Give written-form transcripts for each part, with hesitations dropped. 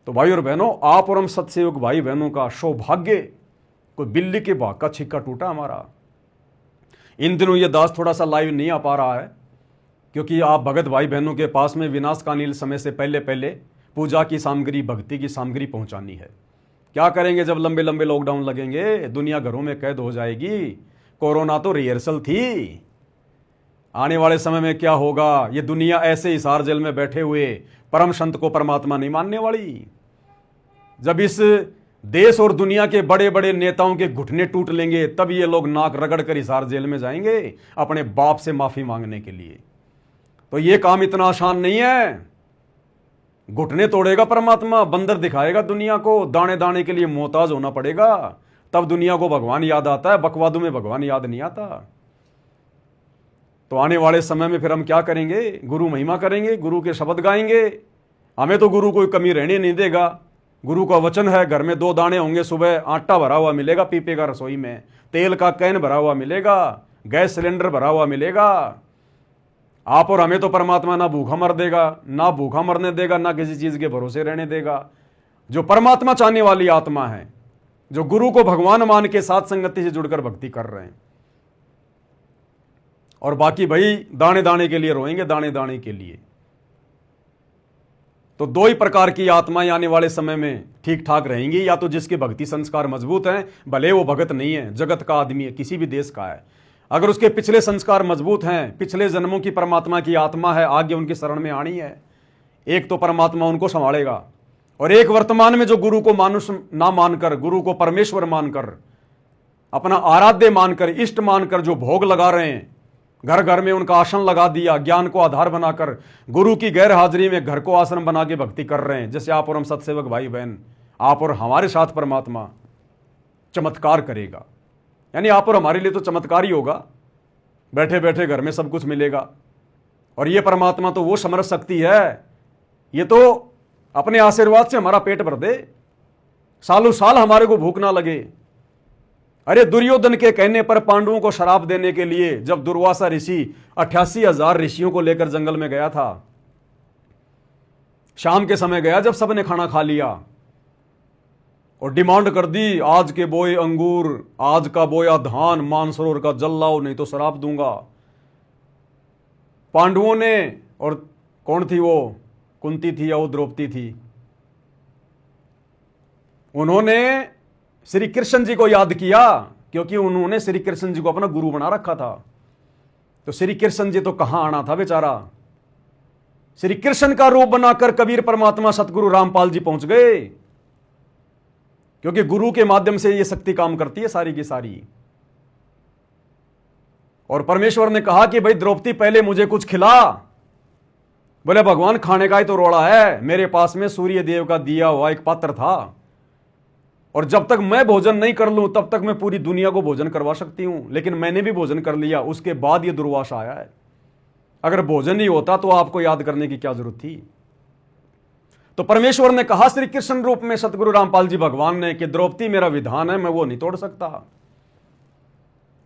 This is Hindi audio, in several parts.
तो भाई और बहनों, आप और हम सत्सयुग भाई बहनों का सौभाग्य, कोई बिल्ली के भाग का छिक्का टूटा हमारा। इन दिनों ये दास थोड़ा सा लाइव नहीं आ पा रहा है, क्योंकि आप भगत भाई बहनों के पास में विनाशकालीन समय से पहले पहले पूजा की सामग्री, भक्ति की सामग्री पहुंचानी है। क्या करेंगे जब लंबे लंबे लॉकडाउन लगेंगे, दुनिया घरों में कैद हो जाएगी। कोरोना तो रिहर्सल थी, आने वाले समय में क्या होगा, ये दुनिया ऐसे हिसार जेल में बैठे हुए परम संत को परमात्मा नहीं मानने वाली। जब इस देश और दुनिया के बड़े बड़े नेताओं के घुटने टूट लेंगे, तब ये लोग नाक रगड़ कर हिसार जेल में जाएंगे अपने बाप से माफी मांगने के लिए। तो ये काम इतना आसान नहीं है। घुटने तोड़ेगा परमात्मा, बंदर दिखाएगा दुनिया को, दाने दाने के लिए मोहताज होना पड़ेगा, तब दुनिया को भगवान याद आता है। बकवादों में भगवान याद नहीं आता। तो आने वाले समय में फिर हम क्या करेंगे, गुरु महिमा करेंगे, गुरु के शब्द गाएंगे। हमें तो गुरु कोई कमी रहने नहीं देगा। गुरु का वचन है, घर में 2 दाने होंगे, सुबह आटा भरा हुआ मिलेगा पीपे का रसोई में, तेल का कैन भरा हुआ मिलेगा, गैस सिलेंडर भरा हुआ मिलेगा। आप और हमें तो परमात्मा ना भूखा मर देगा, ना भूखा मरने देगा, ना किसी चीज के भरोसे रहने देगा। जो परमात्मा चाहने वाली आत्मा है, जो गुरु को भगवान मान के साथ संगति से जुड़कर भक्ति कर रहे हैं। और बाकी भाई दाने दाने के लिए रोएंगे, दाने दाने के लिए। तो 2 ही प्रकार की आत्माएं आने वाले समय में ठीक ठाक रहेंगी। या तो जिसके भक्ति संस्कार मजबूत हैं, भले वो भगत नहीं है, जगत का आदमी है, किसी भी देश का है, अगर उसके पिछले संस्कार मजबूत हैं, पिछले जन्मों की परमात्मा की आत्मा है, आगे उनकी शरण में आनी है, एक तो परमात्मा उनको संभालेगा। और एक वर्तमान में जो गुरु को मानुष ना मानकर, गुरु को परमेश्वर मानकर, अपना आराध्य मानकर, इष्ट मानकर जो भोग लगा रहे हैं, घर घर में उनका आसन लगा दिया, ज्ञान को आधार बनाकर गुरु की गैर हाजिरी में घर को आश्रम बना के भक्ति कर रहे हैं। जैसे आप और हम सत्सेवक भाई बहन, आप और हमारे साथ परमात्मा चमत्कार करेगा। यानी आप और हमारे लिए तो चमत्कार ही होगा, बैठे बैठे घर में सब कुछ मिलेगा। और ये परमात्मा तो वो समर्थ शक्ति है, ये तो अपने आशीर्वाद से हमारा पेट भर दे, सालों साल हमारे को भूख ना लगे। अरे दुर्योधन के कहने पर पांडवों को शराप देने के लिए जब दुर्वासा ऋषि 88,000 ऋषियों को लेकर जंगल में गया था, शाम के समय गया जब सबने खाना खा लिया और डिमांड कर दी, आज के बोए अंगूर, आज का बोया धान मानसरोवर का जल लाओ, नहीं तो शराप दूंगा। पांडवों ने, और कौन थी वो, कुंती थी या वो द्रौपदी थी, उन्होंने श्री कृष्ण जी को याद किया, क्योंकि उन्होंने श्री कृष्ण जी को अपना गुरु बना रखा था। तो श्री कृष्ण जी तो कहां आना था बेचारा, श्री कृष्ण का रूप बनाकर कबीर परमात्मा सतगुरु रामपाल जी पहुंच गए, क्योंकि गुरु के माध्यम से ये शक्ति काम करती है सारी की सारी। और परमेश्वर ने कहा कि भाई द्रौपदी पहले मुझे कुछ खिला। बोले भगवान खाने का ही तो रोड़ा है, मेरे पास में सूर्य देव का दिया हुआ एक पात्र था, और जब तक मैं भोजन नहीं कर लूं तब तक मैं पूरी दुनिया को भोजन करवा सकती हूं। लेकिन मैंने भी भोजन कर लिया, उसके बाद ये दुर्वासा आया है। अगर भोजन नहीं होता तो आपको याद करने की क्या जरूरत थी। तो परमेश्वर ने कहा श्री कृष्ण रूप में सतगुरु रामपाल जी भगवान ने कि द्रौपदी मेरा विधान है, मैं वो नहीं तोड़ सकता।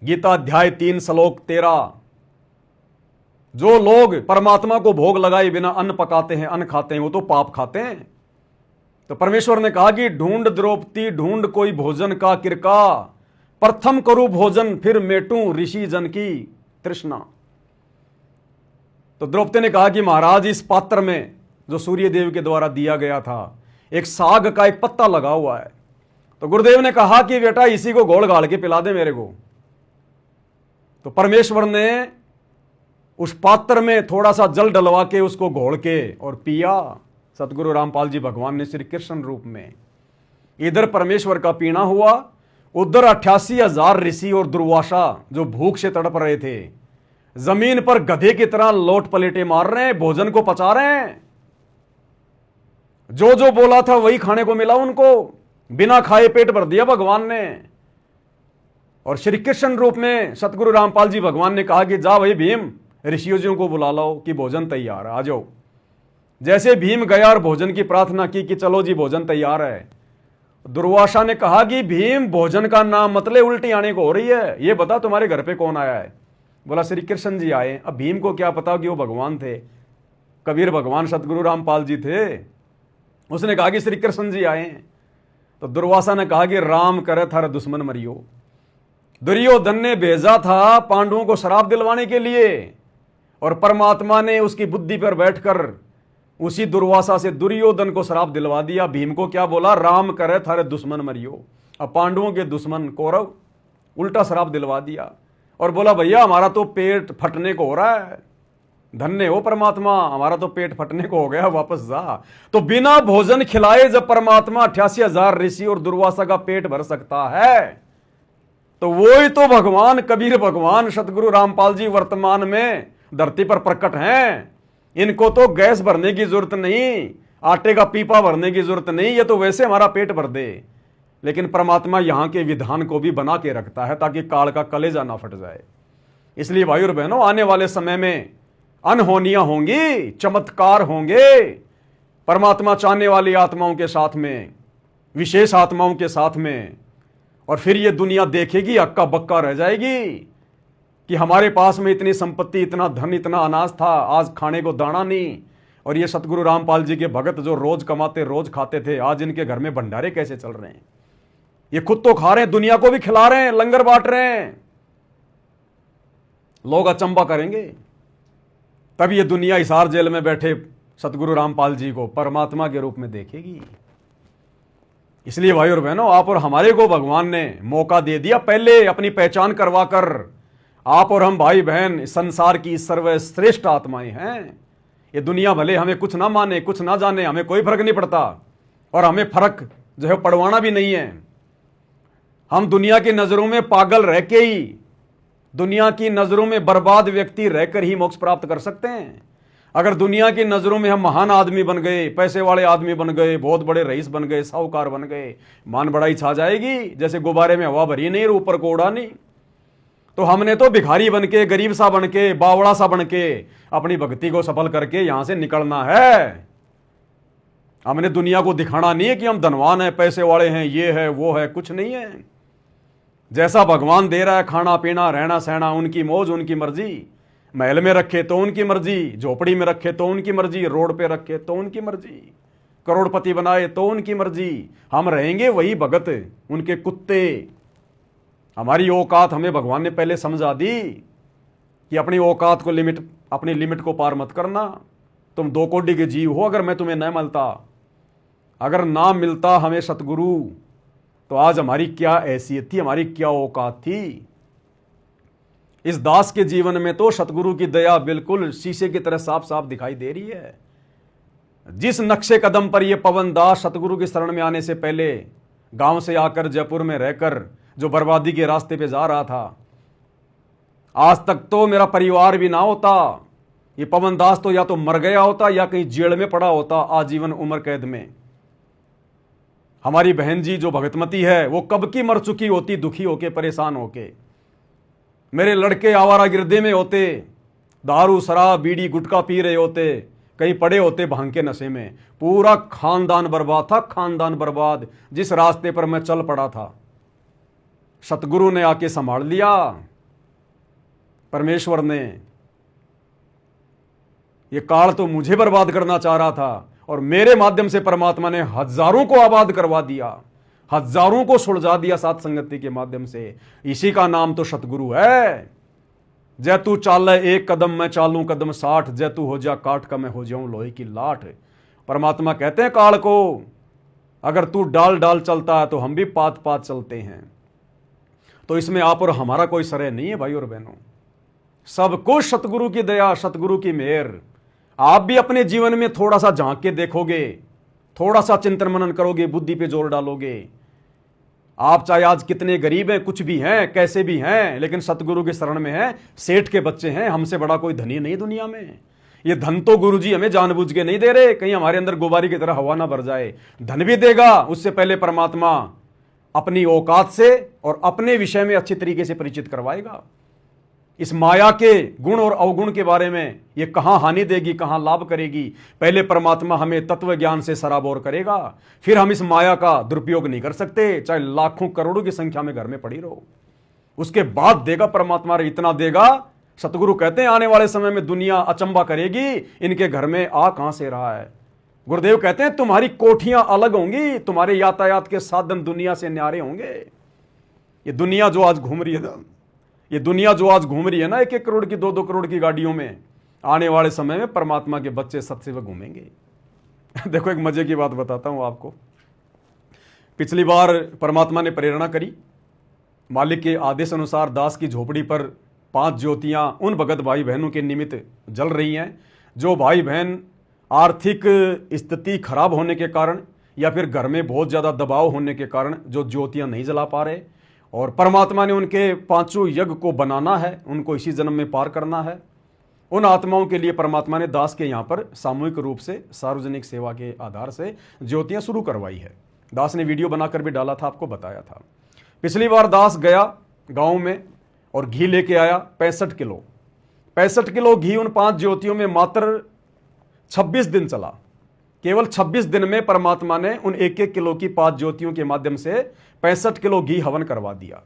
गीता अध्याय 3 श्लोक 13। जो लोग परमात्मा को भोग लगाए बिना अन्न पकाते हैं, अन्न खाते हैं, वो तो पाप खाते हैं। तो परमेश्वर ने कहा कि ढूंढ द्रौपदी ढूंढ कोई भोजन का किरका, प्रथम करूं भोजन फिर मेटूं ऋषि जन की तृष्णा। तो द्रौपदी ने कहा कि महाराज इस पात्र में जो सूर्य देव के द्वारा दिया गया था, एक साग का एक पत्ता लगा हुआ है। तो गुरुदेव ने कहा कि बेटा इसी को घोल घाल के पिला दे मेरे को। तो परमेश्वर ने उस पात्र में थोड़ा सा जल डलवा के उसको घोल के और पिया, सतगुरु रामपाल जी भगवान ने श्री कृष्ण रूप में। इधर परमेश्वर का पीना हुआ, उधर 88,000 ऋषि और दुर्वासा जो भूख से तड़प रहे थे, जमीन पर गधे की तरह लोट पलेटे मार रहे हैं, भोजन को पचा रहे हैं। जो जो बोला था वही खाने को मिला उनको, बिना खाए पेट भर दिया भगवान ने। और श्री कृष्ण रूप में सतगुरु रामपाल जी भगवान ने कहा कि जा भाई भीम, ऋषियों जी को बुला लो कि भोजन तैयार है, आ जाओ। जैसे भीम गया और भोजन की प्रार्थना की कि चलो जी भोजन तैयार है, दुर्वासा ने कहा कि भीम भोजन का नाम मतलब उल्टी आने को हो रही है, ये बता तुम्हारे घर पे कौन आया है। बोला श्री कृष्ण जी आए। अब भीम को क्या पता कि वो भगवान थे, कबीर भगवान सतगुरु रामपाल जी थे। उसने कहा कि श्री कृष्ण जी आए हैं। तो दुर्वासा ने कहा कि राम करे थारा दुश्मन मरियो। दुर्योधन ने भेजा था पांडवों को श्राप दिलवाने के लिए, और परमात्मा ने उसकी बुद्धि पर बैठकर उसी दुर्वासा से दुर्योधन को श्राप दिलवा दिया। भीम को क्या बोला? राम करे थारे दुश्मन मरियो। अब पांडवों के दुश्मन कौरव उल्टा श्राप दिलवा दिया और बोला भैया हमारा तो पेट फटने को हो रहा है, धन्य हो परमात्मा, हमारा तो पेट फटने को हो गया, वापस जा। तो बिना भोजन खिलाए जब परमात्मा 88,000 ऋषि और दुर्वासा का पेट भर सकता है, तो वो ही तो भगवान कबीर भगवान सतगुरु रामपाल जी वर्तमान में धरती पर प्रकट हैं। इनको तो गैस भरने की जरूरत नहीं, आटे का पीपा भरने की जरूरत नहीं, ये तो वैसे हमारा पेट भर दे। लेकिन परमात्मा यहां के विधान को भी बना के रखता है ताकि काल का कलेजा ना फट जाए। इसलिए भाई और बहनों, आने वाले समय में अनहोनियां होंगी, चमत्कार होंगे। परमात्मा चाहने वाली आत्माओं के साथ में, विशेष आत्माओं के साथ में, और फिर ये दुनिया देखेगी, हक्का बक्का रह जाएगी कि हमारे पास में इतनी संपत्ति, इतना धन, इतना अनाज था, आज खाने को दाना नहीं। और ये सतगुरु रामपाल जी के भगत जो रोज कमाते रोज खाते थे, आज इनके घर में भंडारे कैसे चल रहे हैं? ये खुद तो खा रहे हैं, दुनिया को भी खिला रहे हैं, लंगर बांट रहे हैं। लोग अचंबा करेंगे। तब ये दुनिया हिसार जेल में बैठे सतगुरु रामपाल जी को परमात्मा के रूप में देखेगी। इसलिए भाई और बहनों, आप और हमारे को भगवान ने मौका दे दिया पहले अपनी पहचान करवाकर। आप और हम भाई बहन संसार की सर्वश्रेष्ठ आत्माएं हैं। ये दुनिया भले हमें कुछ ना माने, कुछ ना जाने, हमें कोई फर्क नहीं पड़ता, और हमें फर्क जो है पड़वाना भी नहीं है। हम दुनिया की नजरों में पागल रह के ही, दुनिया की नजरों में बर्बाद व्यक्ति रहकर ही मोक्ष प्राप्त कर सकते हैं। अगर दुनिया की नजरों में हम महान आदमी बन गए, पैसे वाले आदमी बन गए, बहुत बड़े रईस बन गए, साहूकार बन गए, मान बड़ाई छा जाएगी। जैसे गुब्बारे में हवा भरी नहीं, ऊपर को उड़ा नहीं। तो हमने तो भिखारी बन के, गरीब सा बन के, बावड़ा सा बन के अपनी भक्ति को सफल करके यहां से निकलना है। हमने दुनिया को दिखाना नहीं है कि हम धनवान हैं, पैसे वाले हैं, ये है वो है, कुछ नहीं है। जैसा भगवान दे रहा है, खाना पीना रहना सहना, उनकी मौज उनकी मर्जी। महल में रखे तो उनकी मर्जी, झोपड़ी में रखे तो उनकी मर्जी, रोड पे रखे तो उनकी मर्जी, करोड़पति बनाए तो उनकी मर्जी। हम रहेंगे वही भगत, उनके कुत्ते। हमारी औकात हमें भगवान ने पहले समझा दी कि अपनी औकात को अपनी लिमिट को पार मत करना। तुम 2 कोटि के जीव हो, अगर मैं तुम्हें न मिलता, अगर ना मिलता हमें सतगुरु, तो आज हमारी क्या हैसियत थी, हमारी क्या औकात थी। इस दास के जीवन में तो सतगुरु की दया बिल्कुल शीशे की तरह साफ साफ दिखाई दे रही है। जिस नक्शे कदम पर यह पवन दास सतगुरु की शरण में आने से पहले गांव से आकर जयपुर में रहकर जो बर्बादी के रास्ते पे जा रहा था, आज तक तो मेरा परिवार भी ना होता, ये पवन दास तो या तो मर गया होता या कहीं जेल में पड़ा होता आजीवन उम्र कैद में। हमारी बहन जी जो भगतमती है, वो कब की मर चुकी होती, दुखी होके, परेशान होके। मेरे लड़के आवारा गिरदे में होते, दारू शराब बीड़ी गुटखा पी रहे होते, कहीं पड़े होते भांग के नशे में। पूरा खानदान बर्बाद था, खानदान बर्बाद। जिस रास्ते पर मैं चल पड़ा था, सतगुरु ने आके संभाल लिया। परमेश्वर ने, ये काल तो मुझे बर्बाद करना चाह रहा था, और मेरे माध्यम से परमात्मा ने हजारों को आबाद करवा दिया, हजारों को सुलझा दिया साथ संगति के माध्यम से। इसी का नाम तो सतगुरु है। जय तू चाल 1 कदम मैं चालूं कदम 60, जय तू हो जा काठ का मैं हो जाऊं लोहे की लाठ। परमात्मा कहते हैं काल को, अगर तू डाल डाल चलता है तो हम भी पात पात चलते हैं। तो इसमें आप और हमारा कोई श्रेय नहीं है भाई और बहनों। सब कुछ सतगुरु की दया, सतगुरु की मेहर। आप भी अपने जीवन में थोड़ा सा झांक के देखोगे, थोड़ा सा चिंतन मनन करोगे, बुद्धि पे जोर डालोगे। आप चाहे आज कितने गरीब हैं, कुछ भी हैं, कैसे भी हैं, लेकिन सतगुरु के शरण में हैं, सेठ के बच्चे हैं। हमसे बड़ा कोई धनी नहीं दुनिया में। ये धन तो गुरुजी हमें जानबूझ के नहीं दे रहे, कहीं हमारे अंदर गुब्बारे की तरह हवा ना भर जाए। धन भी देगा, उससे पहले परमात्मा अपनी औकात से और अपने विषय में अच्छी तरीके से परिचित करवाएगा। इस माया के गुण और अवगुण के बारे में, ये कहां हानि देगी, कहां लाभ करेगी, पहले परमात्मा हमें तत्व ज्ञान से सराबोर करेगा। फिर हम इस माया का दुरुपयोग नहीं कर सकते, चाहे लाखों करोड़ों की संख्या में घर में पड़ी रहो। उसके बाद देगा परमात्मा, इतना देगा। सतगुरु कहते हैं आने वाले समय में दुनिया अचंबा करेगी, इनके घर में आ कहां से रहा है। गुरुदेव कहते हैं तुम्हारी कोठियां अलग होंगी, तुम्हारे यातायात के साधन दुनिया से न्यारे होंगे। ये दुनिया जो आज घूम रही है ना, ये दुनिया जो आज घूम रही है ना, 1-1 करोड़ की 2-2 करोड़ की गाड़ियों में, आने वाले समय में परमात्मा के बच्चे सत्सेवक घूमेंगे। देखो एक मजे की बात बताता हूं आपको। पिछली बार परमात्मा ने प्रेरणा करी, मालिक के आदेश अनुसार दास की झोपड़ी पर 5 ज्योतियां उन भगत भाई बहनों के निमित्त जल रही हैं जो भाई बहन आर्थिक स्थिति खराब होने के कारण या फिर घर में बहुत ज़्यादा दबाव होने के कारण जो ज्योतियां नहीं जला पा रहे, और परमात्मा ने उनके 5 यज्ञ को बनाना है, उनको इसी जन्म में पार करना है। उन आत्माओं के लिए परमात्मा ने दास के यहाँ पर सामूहिक रूप से सार्वजनिक सेवा के आधार से ज्योतियां शुरू करवाई है। दास ने वीडियो बनाकर भी डाला था, आपको बताया था। पिछली बार दास गया गांव में और घी लेके आया 65 किलो। 65 किलो घी उन 5 ज्योतियों में मात्र 26 दिन चला। केवल 26 दिन में परमात्मा ने उन 1-1 किलो की 5 ज्योतियों के माध्यम से 65 किलो घी हवन करवा दिया।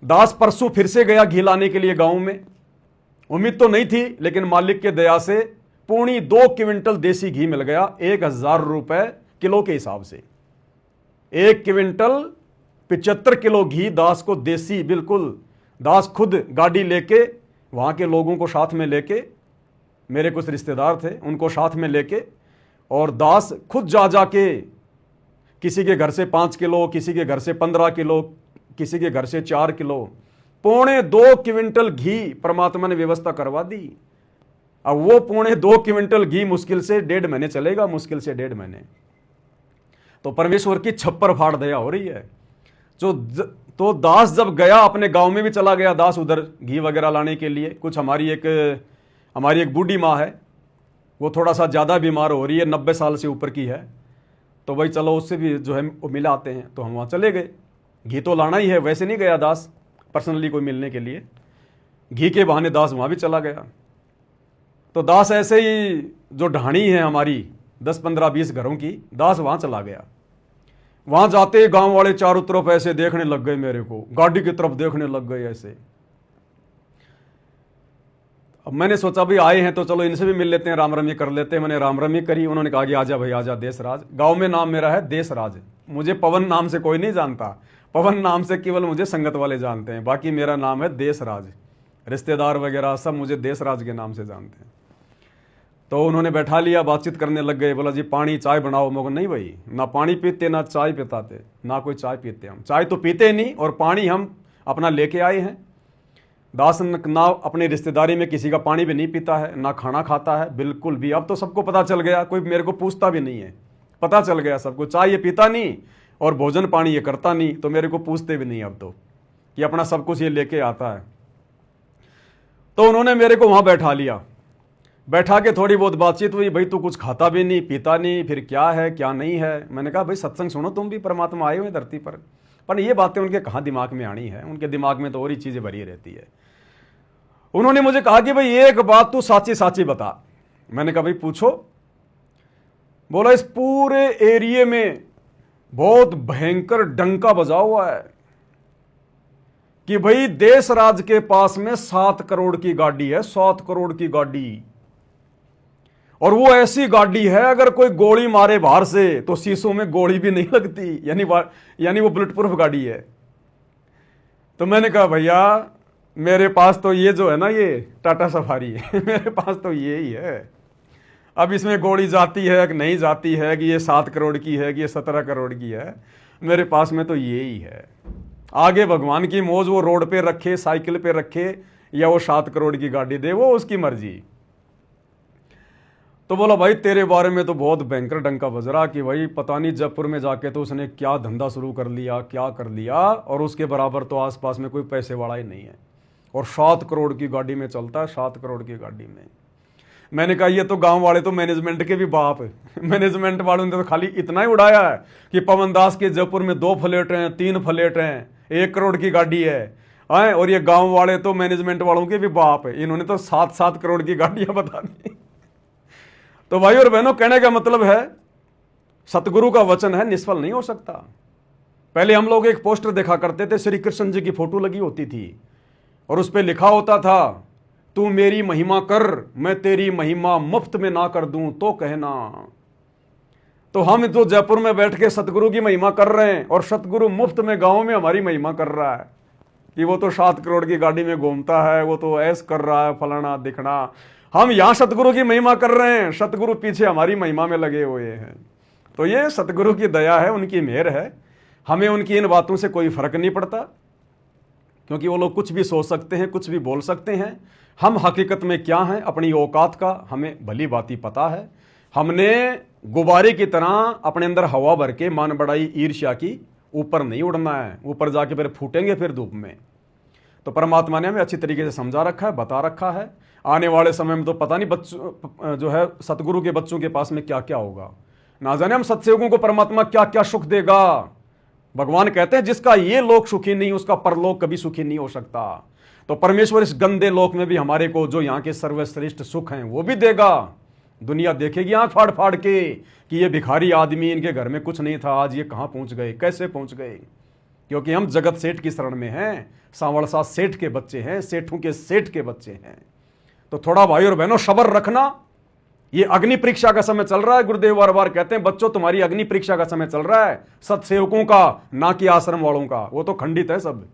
दास परसों फिर से गया घी लाने के लिए गांव में। उम्मीद तो नहीं थी, लेकिन मालिक के दया से 2.25 क्विंटल देसी घी मिल गया, 1000 रुपए किलो के हिसाब से। 1 क्विंटल 75 किलो घी दास को देसी, बिल्कुल दास खुद गाड़ी लेके वहां के लोगों को साथ में लेके, मेरे कुछ रिश्तेदार थे उनको साथ में लेके, और दास खुद जा के किसी के घर से 5 किलो, किसी के घर से 15 किलो, किसी के घर से 4 किलो, 2.25 क्विंटल घी परमात्मा ने व्यवस्था करवा दी। अब वो 2.25 क्विंटल घी मुश्किल से 1.5 महीने चलेगा, मुश्किल से 1.5 महीने। तो परमेश्वर की छप्पर फाड़ दया हो रही है। तो दास जब गया, अपने गांव में भी चला गया दास उधर घी वगैरह लाने के लिए। कुछ हमारी एक बूढ़ी माँ है, वो थोड़ा सा ज़्यादा बीमार हो रही है, 90 साल से ऊपर की है। तो भाई चलो उससे भी जो है वो मिला आते हैं, तो हम वहाँ चले गए। घी तो लाना ही है, वैसे नहीं गया दास पर्सनली कोई मिलने के लिए, घी के बहाने दास वहाँ भी चला गया। तो दास ऐसे ही जो ढाणी है हमारी 10-15-20 घरों की, दास वहाँ चला गया। वहाँ जाते गांव वाले चारों तरफ ऐसे देखने लग गए मेरे को, गाड़ी की तरफ देखने लग गए ऐसे। अब मैंने सोचा भाई आए हैं तो चलो इनसे भी मिल लेते हैं, राम रमी कर लेते हैं। मैंने राम रमी करी। उन्होंने कहा कि आजा भाई आजा, देशराज। गांव में नाम मेरा है देशराज। मुझे पवन नाम से कोई नहीं जानता, पवन नाम से केवल मुझे संगत वाले जानते हैं, बाकी मेरा नाम है देशराज। रिश्तेदार वगैरह सब मुझे देशराज के नाम से जानते हैं। तो उन्होंने बैठा लिया, बातचीत करने लग गए। बोला जी पानी चाय बनाओ। मगर नहीं भाई, ना पानी पीते ना चाय पिताते, ना कोई चाय पीते। हम चाय तो पीते नहीं, और पानी हम अपना लेके आए हैं। दास ना अपनी रिश्तेदारी में किसी का पानी भी नहीं पीता है, ना खाना खाता है, बिल्कुल भी। अब तो सबको पता चल गया, कोई मेरे को पूछता भी नहीं है, पता चल गया सबको। चाय ये पीता नहीं और भोजन पानी ये करता नहीं, तो मेरे को पूछते भी नहीं अब तो, कि अपना सब कुछ ये लेके आता है। तो उन्होंने मेरे को वहाँ बैठा लिया। बैठा के थोड़ी बहुत बातचीत हुई। भाई तू कुछ खाता भी नहीं पीता नहीं, फिर क्या है क्या नहीं है। मैंने कहा भाई सत्संग सुनो, तुम भी परमात्मा आए हुए धरती पर ये बातें उनके कहाँ दिमाग में आनी है, उनके दिमाग में तो और ही चीज़ें भरी रहती है। उन्होंने मुझे कहा कि भाई एक बात तू साची साची बता। मैंने कहा भाई पूछो। बोला इस पूरे एरिया में बहुत भयंकर डंका बजा हुआ है कि भाई देशराज के पास में 7 करोड़ की गाड़ी है, 7 करोड़ की गाड़ी। और वो ऐसी गाड़ी है अगर कोई गोली मारे बाहर से तो शीशों में गोली भी नहीं लगती, यानी वो बुलेट प्रूफ गाड़ी है। तो मैंने कहा भैया मेरे पास तो ये जो है ना, ये टाटा सफारी है मेरे पास तो ये ही है। अब इसमें गोली जाती है कि नहीं जाती है, कि ये 7 करोड़ की है कि ये 17 करोड़ की है, मेरे पास में तो ये ही है। आगे भगवान की मौज, वो रोड पे रखे, साइकिल पे रखे, या वो 7 करोड़ की गाड़ी दे, वो उसकी मर्जी। तो बोला भाई तेरे बारे में तो बहुत भयंकर डंका बज रहा कि भाई पता नहीं जयपुर में जाके तो उसने क्या धंधा शुरू कर लिया, क्या कर लिया, और उसके बराबर तो आसपास में कोई पैसे वाला ही नहीं है, और 7 करोड़ की गाड़ी में चलता है, 7 करोड़ की गाड़ी में। मैंने कहा ये तो गांव वाले तो मैनेजमेंट के भी बाप है मैनेजमेंट वालों ने तो खाली इतना ही उड़ाया है कि पवन दास के जयपुर में 2 फ्लैट हैं, 3 फ्लैट हैं, 1 करोड़ की गाड़ी है, और ये गाँव वाले तो मैनेजमेंट वालों के भी बाप है, इन्होंने तो 7-7 करोड़ की गाड़ियां बता दी। तो भाई और बहनों, कहने का मतलब है सतगुरु का वचन है, निष्फल नहीं हो सकता। पहले हम लोग एक पोस्टर देखा करते थे, श्री कृष्ण जी की फोटो लगी होती थी और उस पर लिखा होता था तू मेरी महिमा कर, मैं तेरी महिमा मुफ्त में ना कर दूं तो कहना। तो हम तो जयपुर में बैठ के सतगुरु की महिमा कर रहे हैं और सतगुरु मुफ्त में गाँव में हमारी महिमा कर रहा है कि वो तो 7 करोड़ की गाड़ी में घूमता है, वो तो ऐस कर रहा है, फलाना दिखना। हम यहां सतगुरु की महिमा कर रहे हैं, सतगुरु पीछे हमारी महिमा में लगे हुए हैं। तो ये सतगुरु की दया है, उनकी मेहर है। हमें उनकी इन बातों से कोई फर्क नहीं पड़ता, क्योंकि वो लोग कुछ भी सोच सकते हैं, कुछ भी बोल सकते हैं। हम हकीकत में क्या हैं, अपनी औकात का हमें भली बाती पता है। हमने गुब्बारे की तरह अपने अंदर हवा भर के मान बढ़ाई ईर्ष्या की ऊपर नहीं उड़ना है, ऊपर जाके फिर फूटेंगे फिर धूप में। तो परमात्मा ने हमें अच्छी तरीके से समझा रखा है, बता रखा है। आने वाले समय में तो पता नहीं बच्चों जो है सतगुरु के बच्चों के पास में क्या क्या होगा, ना जाने हम सत्सेवकों को परमात्मा क्या क्या सुख देगा। भगवान कहते हैं जिसका ये लोक सुखी नहीं उसका परलोक कभी सुखी नहीं हो सकता। तो परमेश्वर इस गंदे लोक में भी हमारे को जो यहाँ के सर्वश्रेष्ठ सुख हैं वो भी देगा। दुनिया देखेगी आंख फाड़ फाड़ के कि ये भिखारी आदमी, इनके घर में कुछ नहीं था, आज ये कहाँ पहुंच गए, कैसे पहुंच गए। क्योंकि हम जगत सेठ की शरण में हैं, सांवरसा सेठ के बच्चे हैं, सेठों के सेठ के बच्चे हैं। तो थोड़ा भाई और बहनों सब्र रखना। ये अग्नि परीक्षा का समय चल रहा है। गुरुदेव बार बार कहते हैं बच्चों तुम्हारी अग्नि परीक्षा का समय चल रहा है, सत्सेवकों का, ना कि आश्रम वालों का। वो तो खंडित है सब।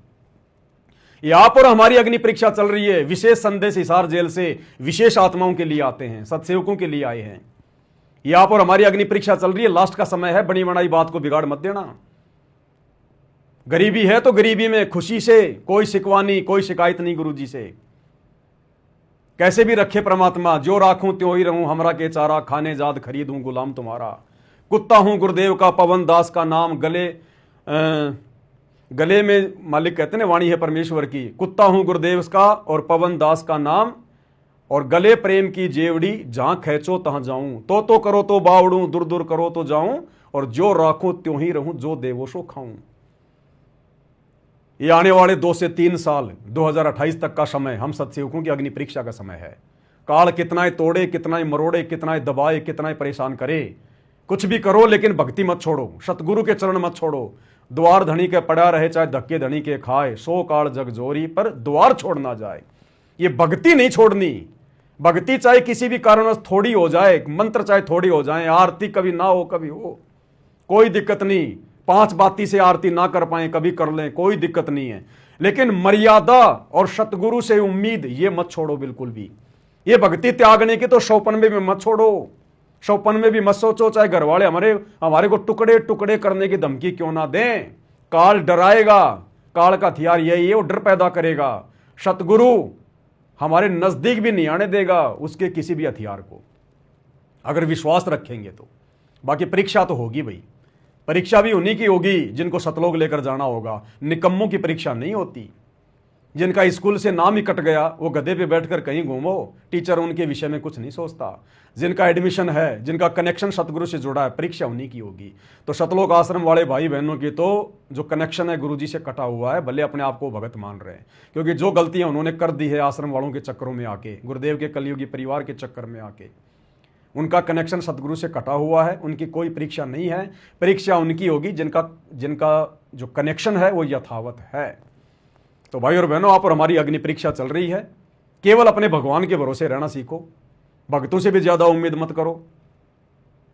यहां पर हमारी अग्नि परीक्षा चल रही है। विशेष संदेश हिसार जेल से विशेष आत्माओं के लिए आते हैं, सत्सेवकों के लिए आए हैं। यहां पर हमारी अग्नि परीक्षा चल रही है। लास्ट का समय है, बड़ी बनाई बात को बिगाड़ मत देना। गरीबी है तो गरीबी में खुशी से, कोई शिकवा नहीं, कोई शिकायत नहीं गुरु जी से। कैसे भी रखे परमात्मा, जो राखूं त्यों ही रहूं, हमरा के चारा खाने जाद खरीदूं गुलाम तुम्हारा। कुत्ता हूं गुरुदेव का, पवन दास का नाम गले में मालिक कहते हैं वाणी है परमेश्वर की। कुत्ता हूं गुरुदेव का और पवन दास का नाम, और गले प्रेम की जेवड़ी, जहां खैचो तहां जाऊं। तो करो तो बावड़ू, दूर दूर करो तो जाऊं, और जो राखूं त्यों ही रहूं, जो देवो सो खाऊं। ये आने वाले 2 से 3 साल 2028 तक का समय हम सत्सेवकों की अग्नि परीक्षा का समय है। काल कितना ही तोड़े, कितना ही मरोड़े, कितना ही दबाए, कितना ही परेशान करे, कुछ भी करो लेकिन भक्ति मत छोड़ो, सतगुरु के चरण मत छोड़ो। द्वार धनी के पड़ा रहे चाहे धक्के धनी के खाए, सो काल जग जोरी, पर द्वार छोड़ ना जाए। ये भक्ति नहीं छोड़नी। भक्ति चाहे किसी भी कारणवश थोड़ी हो जाए, मंत्र चाहे थोड़ी हो जाए, आरती कभी ना हो कभी हो, कोई दिक्कत नहीं। 5 बाती से आरती ना कर पाए कभी कर लें, कोई दिक्कत नहीं है। लेकिन मर्यादा और सतगुरु से उम्मीद ये मत छोड़ो बिल्कुल भी। ये भक्ति त्यागने की तो 195 में मत छोड़ो, 195 में भी मत सोचो। चाहे घर वाले हमारे को टुकड़े टुकड़े करने की धमकी क्यों ना दें, काल डराएगा। काल का हथियार यही है, वो डर पैदा करेगा। सतगुरु हमारे नजदीक भी नहीं आने देगा उसके किसी भी हथियार को, अगर विश्वास रखेंगे तो। बाकी परीक्षा तो होगी भाई, परीक्षा भी उन्हीं की होगी जिनको सतलोक लेकर जाना होगा। निकम्मों की परीक्षा नहीं होती। जिनका स्कूल से नाम ही कट गया वो गधे पे बैठकर कहीं घूमो, टीचर उनके विषय में कुछ नहीं सोचता। जिनका एडमिशन है, जिनका कनेक्शन सतगुरु से जुड़ा है, परीक्षा उन्हीं की होगी। तो सतलोक आश्रम वाले भाई बहनों की तो जो कनेक्शन है गुरु जी से कटा हुआ है, भले अपने आप को भगत मान रहे हैं, क्योंकि जो गलतियां उन्होंने कर दी है आश्रम वालों के चक्करों में आके, गुरुदेव के कलयुगी परिवार के चक्कर में आके, उनका कनेक्शन सतगुरु से कटा हुआ है। उनकी कोई परीक्षा नहीं है। परीक्षा उनकी होगी जिनका जो कनेक्शन है वो यथावत है। तो भाई और बहनों, आप और हमारी अग्नि परीक्षा चल रही है। केवल अपने भगवान के भरोसे रहना सीखो, भक्तों से भी ज्यादा उम्मीद मत करो।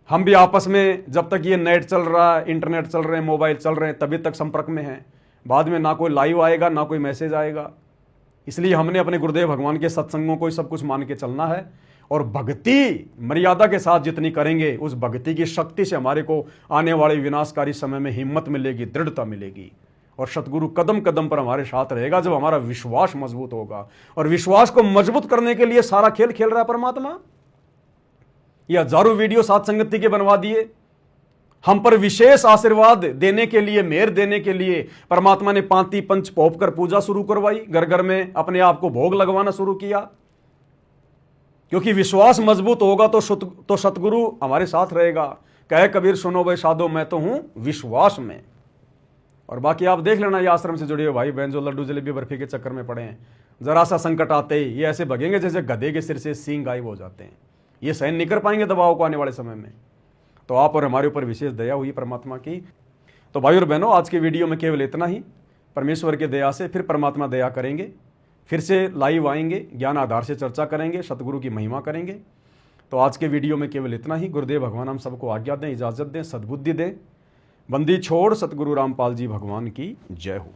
हम भी आपस में जब तक ये नेट चल रहा है, इंटरनेट चल रहे हैं, मोबाइल चल रहे हैं, तभी तक संपर्क में हैं। बाद में ना कोई लाइव आएगा ना कोई मैसेज आएगा। इसलिए हमने अपने गुरुदेव भगवान के सत्संगों को सब कुछ मान के चलना है। और भक्ति मर्यादा के साथ जितनी करेंगे, उस भक्ति की शक्ति से हमारे को आने वाले विनाशकारी समय में हिम्मत मिलेगी, दृढ़ता मिलेगी। और सतगुरु कदम कदम पर हमारे साथ रहेगा जब हमारा विश्वास मजबूत होगा। और विश्वास को मजबूत करने के लिए सारा खेल खेल रहा है परमात्मा। ये हजारों वीडियो साथ संगति के बनवा दिए, हम पर विशेष आशीर्वाद देने के लिए, मेहर देने के लिए परमात्मा ने पांति पंच पोप कर पूजा शुरू करवाई, घर घर में अपने आप को भोग लगवाना शुरू किया। क्योंकि विश्वास मजबूत होगा तो सतगुरु हमारे साथ रहेगा। कहे कबीर सुनो भाई साधो, मैं तो हूं विश्वास में। और बाकी आप देख लेना, ये आश्रम से जुड़े हुए भाई बहन जो लड्डू जलेबी बर्फी के चक्कर में पड़े हैं, जरा सा संकट आते ही ये ऐसे भगेंगे जैसे गधे के सिर से सींग गायब हो जाते हैं। ये सहन नहीं कर पाएंगे दबाव को आने वाले समय में। तो आप और हमारे ऊपर विशेष दया हुई परमात्मा की। तो भाई और बहनों, आज के वीडियो में केवल इतना ही। परमेश्वर की दया से फिर परमात्मा दया करेंगे, फिर से लाइव आएंगे, ज्ञान आधार से चर्चा करेंगे, सतगुरु की महिमा करेंगे। तो आज के वीडियो में केवल इतना ही। गुरुदेव भगवान हम सबको आज्ञा दें, इजाज़त दें, सद्बुद्धि दें। बंदी छोड़ सतगुरु रामपाल जी भगवान की जय हो।